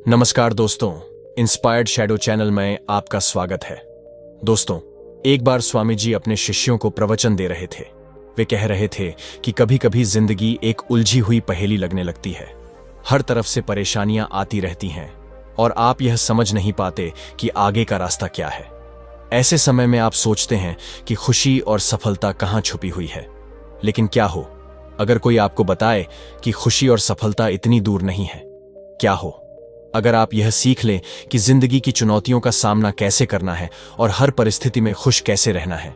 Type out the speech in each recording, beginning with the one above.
नमस्कार दोस्तों, inspired shadow channel में आपका स्वागत है। दोस्तों, एक बार स्वामी जी अपने शिष्यों को प्रवचन दे रहे थे। वे कह रहे थे कि कभी कभी जिंदगी एक उलझी हुई पहेली लगने लगती है। हर तरफ से परेशानियां आती रहती हैं और आप यह समझ नहीं पाते कि आगे का रास्ता क्या है। ऐसे समय में आप सोचते हैं कि खुशी और सफलता कहाँ छुपी हुई है। लेकिन क्या हो अगर कोई आपको बताए कि खुशी और सफलता इतनी दूर नहीं है? क्या हो अगर आप यह सीख लें कि जिंदगी की चुनौतियों का सामना कैसे करना है और हर परिस्थिति में खुश कैसे रहना है?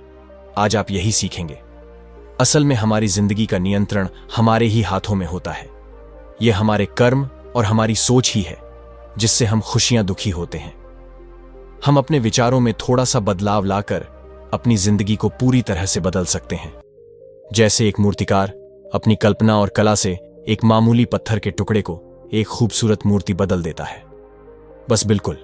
आज आप यही सीखेंगे। असल में हमारी जिंदगी का नियंत्रण हमारे ही हाथों में होता है। यह हमारे कर्म और हमारी सोच ही है जिससे हम खुशियां दुखी होते हैं। हम अपने विचारों में थोड़ा सा बदलाव लाकर अपनी जिंदगी को पूरी तरह से बदल सकते हैं। जैसे एक मूर्तिकार अपनी कल्पना और कला से एक मामूली पत्थर के टुकड़े को एक खूबसूरत मूर्ति बदल देता है। बस बिल्कुल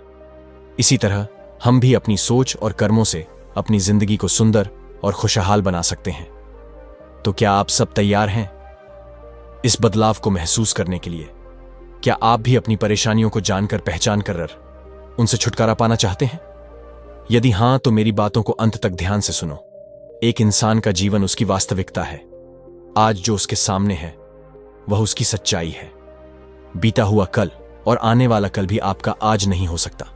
इसी तरह हम भी अपनी सोच और कर्मों से अपनी जिंदगी को सुंदर और खुशहाल बना सकते हैं। तो क्या आप सब तैयार हैं इस बदलाव को महसूस करने के लिए? क्या आप भी अपनी परेशानियों को जानकर पहचान कर उनसे छुटकारा पाना चाहते हैं? यदि हां, तो मेरी बातों को अंत तक ध्यान से सुनो। एक इंसान का जीवन उसकी वास्तविकता है। आज जो उसके सामने है वह उसकी सच्चाई है। बीता हुआ कल और आने वाला कल भी आपका आज नहीं हो सकता।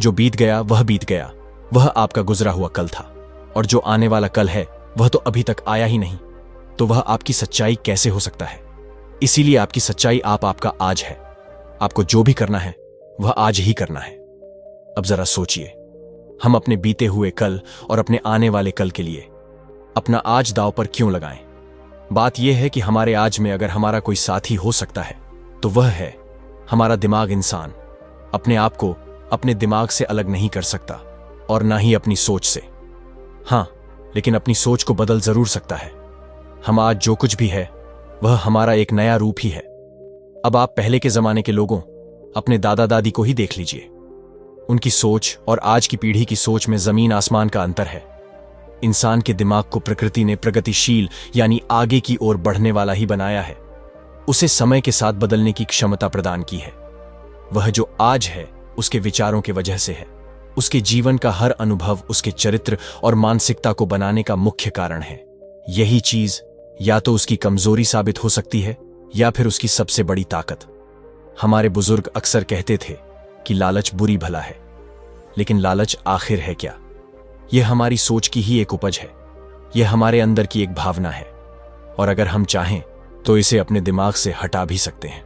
जो बीत गया वह बीत गया, वह आपका गुजरा हुआ कल था। और जो आने वाला कल है वह तो अभी तक आया ही नहीं, तो वह आपकी सच्चाई कैसे हो सकता है? इसीलिए आपकी सच्चाई आपका आज है। आपको जो भी करना है वह आज ही करना है। अब जरा सोचिए, हम अपने बीते हुए कल और अपने आने वाले कल के लिए अपना आज दांव पर क्यों लगाएं? बात यह है कि हमारे आज में अगर हमारा कोई साथी हो सकता है तो वह है हमारा दिमाग। इंसान अपने आप को अपने दिमाग से अलग नहीं कर सकता और ना ही अपनी सोच से। हां, लेकिन अपनी सोच को बदल जरूर सकता है। हम आज जो कुछ भी है वह हमारा एक नया रूप ही है। अब आप पहले के जमाने के लोगों, अपने दादा दादी को ही देख लीजिए। उनकी सोच और आज की पीढ़ी की सोच में जमीन आसमान का अंतर है। इंसान के दिमाग को प्रकृति ने प्रगतिशील यानी आगे की ओर बढ़ने वाला ही बनाया है। उसे समय के साथ बदलने की क्षमता प्रदान की है। वह जो आज है उसके विचारों के वजह से है। उसके जीवन का हर अनुभव उसके चरित्र और मानसिकता को बनाने का मुख्य कारण है। यही चीज या तो उसकी कमजोरी साबित हो सकती है या फिर उसकी सबसे बड़ी ताकत। हमारे बुजुर्ग अक्सर कहते थे कि लालच बुरी भला है, लेकिन लालच आखिर है क्या? यह हमारी सोच की ही एक उपज है। यह हमारे अंदर की एक भावना है और अगर हम चाहें तो इसे अपने दिमाग से हटा भी सकते हैं।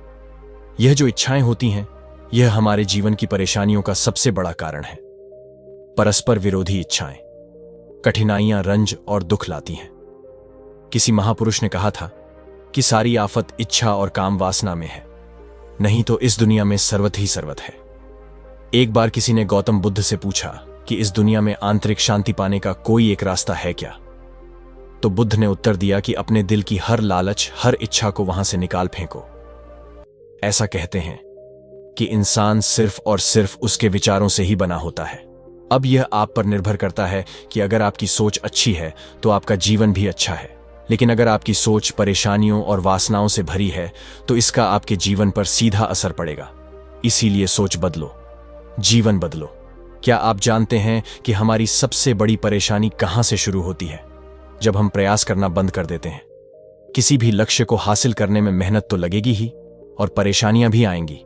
यह जो इच्छाएं होती हैं, यह हमारे जीवन की परेशानियों का सबसे बड़ा कारण है। परस्पर विरोधी इच्छाएं कठिनाइयां, रंज और दुख लाती हैं। किसी महापुरुष ने कहा था कि सारी आफत इच्छा और काम वासना में है, नहीं तो इस दुनिया में सर्वत ही सर्वत है। एक बार किसी ने गौतम बुद्ध से पूछा कि इस दुनिया में आंतरिक शांति पाने का कोई एक रास्ता है क्या? तो बुद्ध ने उत्तर दिया कि अपने दिल की हर लालच, हर इच्छा को वहां से निकाल फेंको। ऐसा कहते हैं कि इंसान सिर्फ और सिर्फ उसके विचारों से ही बना होता है। अब यह आप पर निर्भर करता है कि अगर आपकी सोच अच्छी है तो आपका जीवन भी अच्छा है, लेकिन अगर आपकी सोच परेशानियों और वासनाओं से भरी है तो इसका आपके जीवन पर सीधा असर पड़ेगा। इसीलिए सोच बदलो, जीवन बदलो। क्या आप जानते हैं कि हमारी सबसे बड़ी परेशानी कहां से शुरू होती है? जब हम प्रयास करना बंद कर देते हैं। किसी भी लक्ष्य को हासिल करने में मेहनत तो लगेगी ही और परेशानियां भी आएंगी,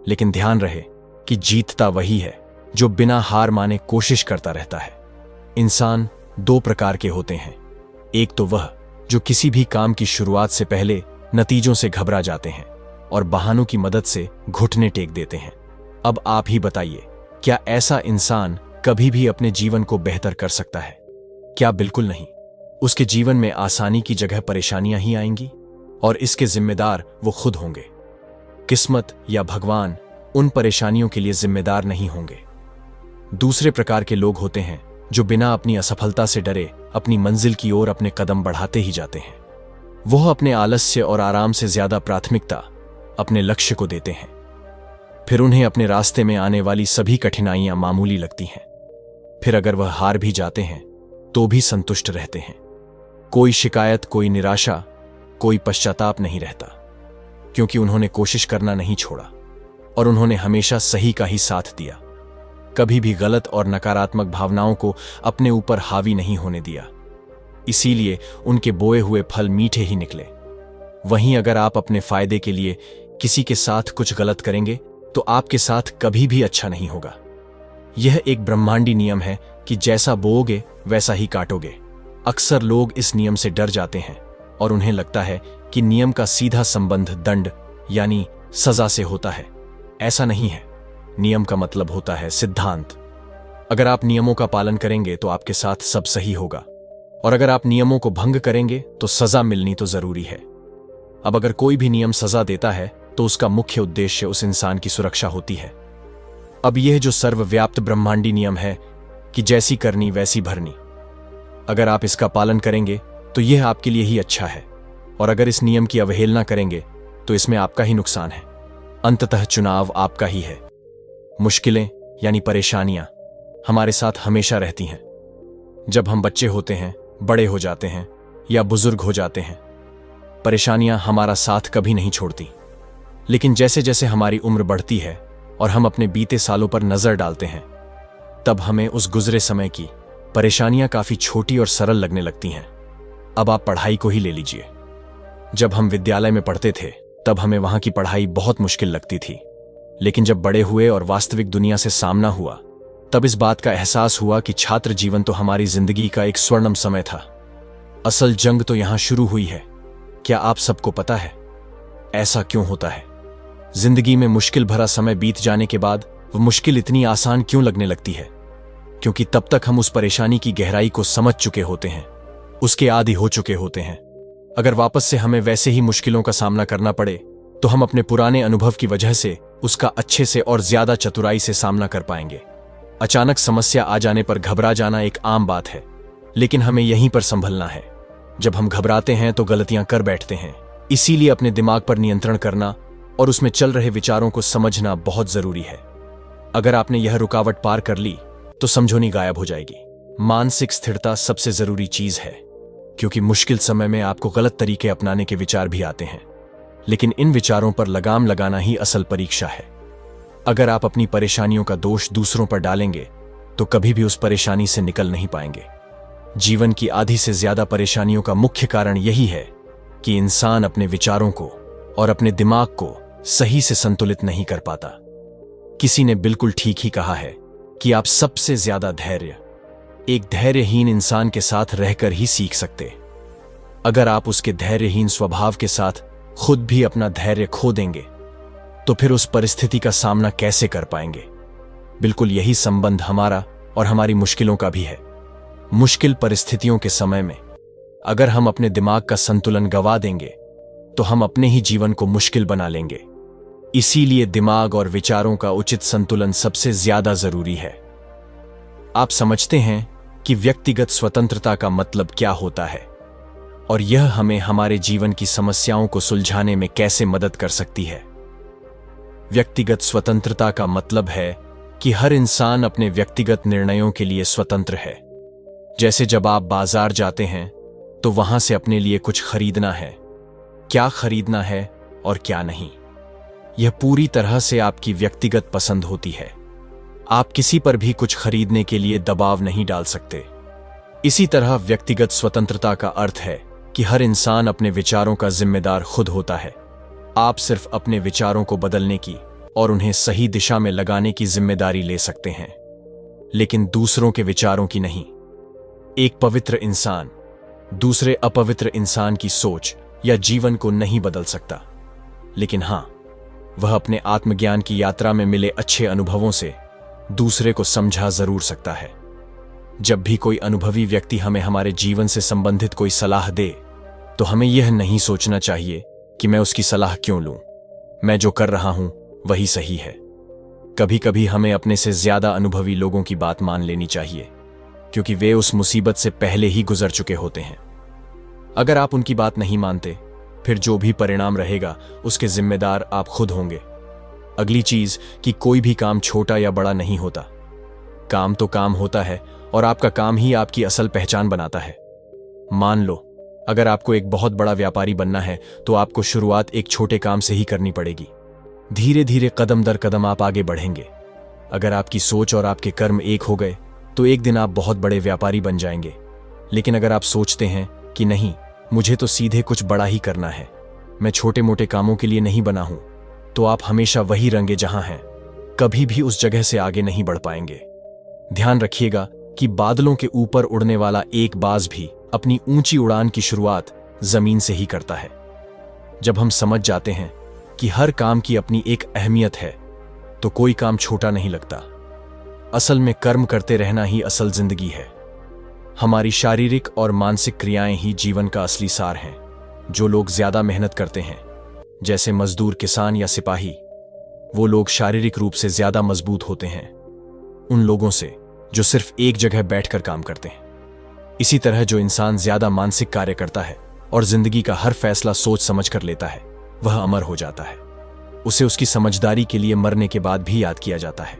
लेकिन ध्यान रहे कि जीतता वही है जो बिना हार माने कोशिश करता रहता है। इंसान दो प्रकार के होते हैं। एक तो वह जो किसी भी काम की शुरुआत से पहले नतीजों से घबरा जाते हैं और बहानों की मदद से घुटने टेक देते हैं। अब आप ही बताइए, क्या ऐसा इंसान कभी भी अपने जीवन को बेहतर कर सकता है? क्या बिल्कुल नहीं। उसके जीवन में आसानी की जगह परेशानियां ही आएंगी और इसके जिम्मेदार वो खुद होंगे। किस्मत या भगवान उन परेशानियों के लिए जिम्मेदार नहीं होंगे। दूसरे प्रकार के लोग होते हैं जो बिना अपनी असफलता से डरे अपनी मंजिल की ओर अपने कदम बढ़ाते ही जाते हैं। वह अपने आलस्य और आराम से ज्यादा प्राथमिकता अपने लक्ष्य को देते हैं। फिर उन्हें अपने रास्ते में आने वाली सभी कठिनाइयां मामूली लगती हैं। फिर अगर वह हार भी जाते हैं तो भी संतुष्ट रहते हैं। कोई शिकायत, कोई निराशा, कोई पश्चाताप नहीं रहता, क्योंकि उन्होंने कोशिश करना नहीं छोड़ा और उन्होंने हमेशा सही का ही साथ दिया। कभी भी गलत और नकारात्मक भावनाओं को अपने ऊपर हावी नहीं होने दिया। इसीलिए उनके बोए हुए फल मीठे ही निकले। वहीं अगर आप अपने फायदे के लिए किसी के साथ कुछ गलत करेंगे तो आपके साथ कभी भी अच्छा नहीं होगा। यह एक ब्रह्मांडी नियम है कि जैसा बोओगे वैसा ही काटोगे। अक्सर लोग इस नियम से डर जाते हैं और उन्हें लगता है कि नियम का सीधा संबंध दंड यानी सजा से होता है। ऐसा नहीं है। नियम का मतलब होता है सिद्धांत। अगर आप नियमों का पालन करेंगे तो आपके साथ सब सही होगा, और अगर आप नियमों को भंग करेंगे तो सजा मिलनी तो जरूरी है। अब अगर कोई भी नियम सजा देता है तो उसका मुख्य उद्देश्य उस इंसान की सुरक्षा होती है। अब यह जो सर्वव्याप्त ब्रह्मांडी नियम है कि जैसी करनी वैसी भरनी, अगर आप इसका पालन करेंगे तो यह आपके लिए ही अच्छा है, और अगर इस नियम की अवहेलना करेंगे तो इसमें आपका ही नुकसान है। अंततः चुनाव आपका ही है। मुश्किलें यानी परेशानियां हमारे साथ हमेशा रहती हैं। जब हम बच्चे होते हैं, बड़े हो जाते हैं या बुजुर्ग हो जाते हैं, परेशानियां हमारा साथ कभी नहीं छोड़ती। लेकिन जैसे जैसे हमारी उम्र बढ़ती है और हम अपने बीते सालों पर नजर डालते हैं, तब हमें उस गुजरे समय की परेशानियां काफी छोटी और सरल लगने लगती हैं। अब आप पढ़ाई को ही ले लीजिए। जब हम विद्यालय में पढ़ते थे तब हमें वहां की पढ़ाई बहुत मुश्किल लगती थी, लेकिन जब बड़े हुए और वास्तविक दुनिया से सामना हुआ तब इस बात का एहसास हुआ कि छात्र जीवन तो हमारी जिंदगी का एक स्वर्णिम समय था। असल जंग तो यहां शुरू हुई है। क्या आप सबको पता है ऐसा क्यों होता है? जिंदगी में मुश्किल भरा समय बीत जाने के बाद वह मुश्किल इतनी आसान क्यों लगने लगती है? क्योंकि तब तक हम उस परेशानी की गहराई को समझ चुके होते हैं, उसके आदी हो चुके होते हैं। अगर वापस से हमें वैसे ही मुश्किलों का सामना करना पड़े तो हम अपने पुराने अनुभव की वजह से उसका अच्छे से और ज्यादा चतुराई से सामना कर पाएंगे। अचानक समस्या आ जाने पर घबरा जाना एक आम बात है, लेकिन हमें यहीं पर संभलना है। जब हम घबराते हैं तो गलतियां कर बैठते हैं। इसीलिए अपने दिमाग पर नियंत्रण करना और उसमें चल रहे विचारों को समझना बहुत जरूरी है। अगर आपने यह रुकावट पार कर ली तो समझोनी गायब हो जाएगी। मानसिक स्थिरता सबसे जरूरी चीज है, क्योंकि मुश्किल समय में आपको गलत तरीके अपनाने के विचार भी आते हैं, लेकिन इन विचारों पर लगाम लगाना ही असल परीक्षा है। अगर आप अपनी परेशानियों का दोष दूसरों पर डालेंगे तो कभी भी उस परेशानी से निकल नहीं पाएंगे। जीवन की आधी से ज्यादा परेशानियों का मुख्य कारण यही है कि इंसान अपने विचारों को और अपने दिमाग को सही से संतुलित नहीं कर पाता। किसी ने बिल्कुल ठीक ही कहा है कि आप सबसे ज्यादा धैर्य एक धैर्यहीन इंसान के साथ रहकर ही सीख सकते। अगर आप उसके धैर्यहीन स्वभाव के साथ खुद भी अपना धैर्य खो देंगे तो फिर उस परिस्थिति का सामना कैसे कर पाएंगे? बिल्कुल यही संबंध हमारा और हमारी मुश्किलों का भी है। मुश्किल परिस्थितियों के समय में अगर हम अपने दिमाग का संतुलन गंवा देंगे तो हम अपने ही जीवन को मुश्किल बना लेंगे। इसीलिए दिमाग और विचारों का उचित संतुलन सबसे ज्यादा जरूरी है। आप समझते हैं कि व्यक्तिगत स्वतंत्रता का मतलब क्या होता है और यह हमें हमारे जीवन की समस्याओं को सुलझाने में कैसे मदद कर सकती है? व्यक्तिगत स्वतंत्रता का मतलब है कि हर इंसान अपने व्यक्तिगत निर्णयों के लिए स्वतंत्र है। जैसे जब आप बाजार जाते हैं तो वहां से अपने लिए कुछ खरीदना है। क्या खरीदना है और क्या नहीं, यह पूरी तरह से आपकी व्यक्तिगत पसंद होती है। आप किसी पर भी कुछ खरीदने के लिए दबाव नहीं डाल सकते। इसी तरह व्यक्तिगत स्वतंत्रता का अर्थ है कि हर इंसान अपने विचारों का जिम्मेदार खुद होता है। आप सिर्फ अपने विचारों को बदलने की और उन्हें सही दिशा में लगाने की जिम्मेदारी ले सकते हैं, लेकिन दूसरों के विचारों की नहीं। एक पवित्र इंसान दूसरे अपवित्र इंसान की सोच या जीवन को नहीं बदल सकता, लेकिन हां, वह अपने आत्मज्ञान की यात्रा में मिले अच्छे अनुभवों से दूसरे को समझा जरूर सकता है। जब भी कोई अनुभवी व्यक्ति हमें हमारे जीवन से संबंधित कोई सलाह दे तो हमें यह नहीं सोचना चाहिए कि मैं उसकी सलाह क्यों लूं, मैं जो कर रहा हूं वही सही है। कभी कभी हमें अपने से ज्यादा अनुभवी लोगों की बात मान लेनी चाहिए, क्योंकि वे उस मुसीबत से पहले ही गुजर चुके होते हैं। अगर आप उनकी बात नहीं मानते, फिर जो भी परिणाम रहेगा उसके जिम्मेदार आप खुद होंगे। अगली चीज कि कोई भी काम छोटा या बड़ा नहीं होता। काम तो काम होता है और आपका काम ही आपकी असल पहचान बनाता है। मान लो, अगर आपको एक बहुत बड़ा व्यापारी बनना है तो आपको शुरुआत एक छोटे काम से ही करनी पड़ेगी। धीरे धीरे कदम दर कदम आप आगे बढ़ेंगे। अगर आपकी सोच और आपके कर्म एक हो गए तो एक दिन आप बहुत बड़े व्यापारी बन जाएंगे। लेकिन अगर आप सोचते हैं कि नहीं, मुझे तो सीधे कुछ बड़ा ही करना है, मैं छोटे मोटे कामों के लिए नहीं बना हूं, तो आप हमेशा वही रंगे जहां हैं, कभी भी उस जगह से आगे नहीं बढ़ पाएंगे। ध्यान रखिएगा कि बादलों के ऊपर उड़ने वाला एक बाज भी अपनी ऊंची उड़ान की शुरुआत जमीन से ही करता है। जब हम समझ जाते हैं कि हर काम की अपनी एक अहमियत है तो कोई काम छोटा नहीं लगता। असल में कर्म करते रहना ही असल जिंदगी है। हमारी शारीरिक और मानसिक क्रियाएं ही जीवन का असली सार हैं। जो लोग ज्यादा मेहनत करते हैं, जैसे मजदूर, किसान या सिपाही, वो लोग शारीरिक रूप से ज्यादा मजबूत होते हैं उन लोगों से जो सिर्फ एक जगह बैठकर काम करते हैं। इसी तरह जो इंसान ज्यादा मानसिक कार्य करता है और जिंदगी का हर फैसला सोच समझ कर लेता है, वह अमर हो जाता है। उसे उसकी समझदारी के लिए मरने के बाद भी याद किया जाता है।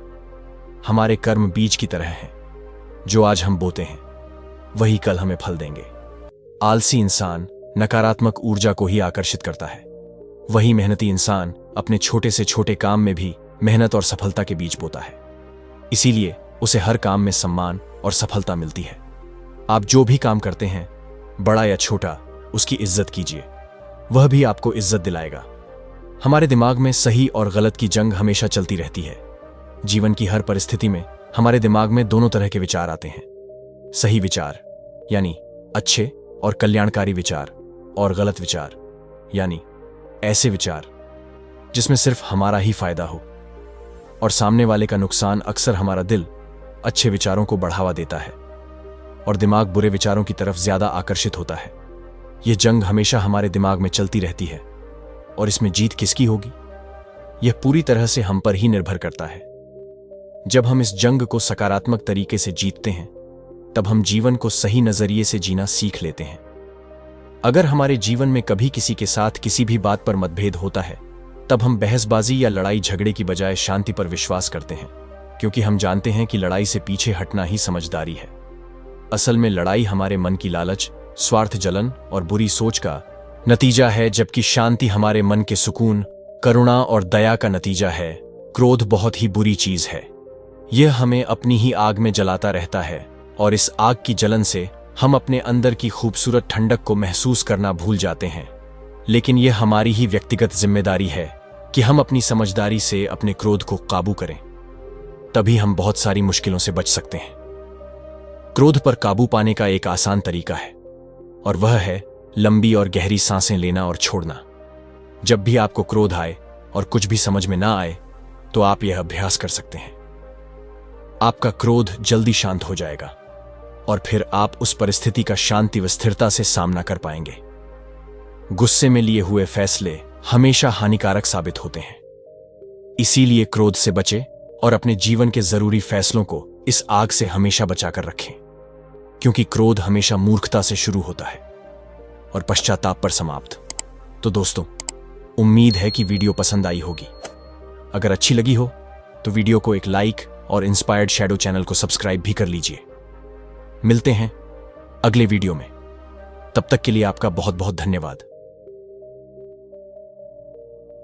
हमारे कर्म बीज की तरह हैं। जो आज हम बोते हैं वही कल हमें फल देंगे। आलसी इंसान नकारात्मक ऊर्जा को ही आकर्षित करता है। वही मेहनती इंसान अपने छोटे से छोटे काम में भी मेहनत और सफलता के बीज बोता है। इसीलिए उसे हर काम में सम्मान और सफलता मिलती है। आप जो भी काम करते हैं, बड़ा या छोटा, उसकी इज्जत कीजिए, वह भी आपको इज्जत दिलाएगा। हमारे दिमाग में सही और गलत की जंग हमेशा चलती रहती है। जीवन की हर परिस्थिति में हमारे दिमाग में दोनों तरह के विचार आते हैं। सही विचार यानी अच्छे और कल्याणकारी विचार, और गलत विचार यानी ऐसे विचार जिसमें सिर्फ हमारा ही फायदा हो और सामने वाले का नुकसान। अक्सर हमारा दिल अच्छे विचारों को बढ़ावा देता है और दिमाग बुरे विचारों की तरफ ज्यादा आकर्षित होता है। यह जंग हमेशा हमारे दिमाग में चलती रहती है और इसमें जीत किसकी होगी, यह पूरी तरह से हम पर ही निर्भर करता है। जब हम इस जंग को सकारात्मक तरीके से जीतते हैं, तब हम जीवन को सही नजरिए से जीना सीख लेते हैं। अगर हमारे जीवन में कभी किसी के साथ किसी भी बात पर मतभेद होता है, तब हम बहसबाजी या लड़ाई झगड़े की बजाय शांति पर विश्वास करते हैं, क्योंकि हम जानते हैं कि लड़ाई से पीछे हटना ही समझदारी है। असल में लड़ाई हमारे मन की लालच, स्वार्थ, जलन और बुरी सोच का नतीजा है, जबकि शांति हमारे मन के सुकून, करुणा और दया का नतीजा है। क्रोध बहुत ही बुरी चीज है। यह हमें अपनी ही आग में जलाता रहता है और इस आग की जलन से हम अपने अंदर की खूबसूरत ठंडक को महसूस करना भूल जाते हैं। लेकिन यह हमारी ही व्यक्तिगत जिम्मेदारी है कि हम अपनी समझदारी से अपने क्रोध को काबू करें। तभी हम बहुत सारी मुश्किलों से बच सकते हैं। क्रोध पर काबू पाने का एक आसान तरीका है और वह है लंबी और गहरी सांसें लेना और छोड़ना। जब भी आपको क्रोध आए और कुछ भी समझ में ना आए, तो आप यह अभ्यास कर सकते हैं। आपका क्रोध जल्दी शांत हो जाएगा और फिर आप उस परिस्थिति का शांति व स्थिरता से सामना कर पाएंगे। गुस्से में लिए हुए फैसले हमेशा हानिकारक साबित होते हैं। इसीलिए क्रोध से बचें और अपने जीवन के जरूरी फैसलों को इस आग से हमेशा बचाकर रखें, क्योंकि क्रोध हमेशा मूर्खता से शुरू होता है और पश्चाताप पर समाप्त। तो दोस्तों, उम्मीद है कि वीडियो पसंद आई होगी। अगर अच्छी लगी हो तो वीडियो को एक लाइक और इंस्पायर्ड शैडो चैनल को सब्सक्राइब भी कर लीजिए। मिलते हैं अगले वीडियो में। तब तक के लिए आपका बहुत बहुत धन्यवाद।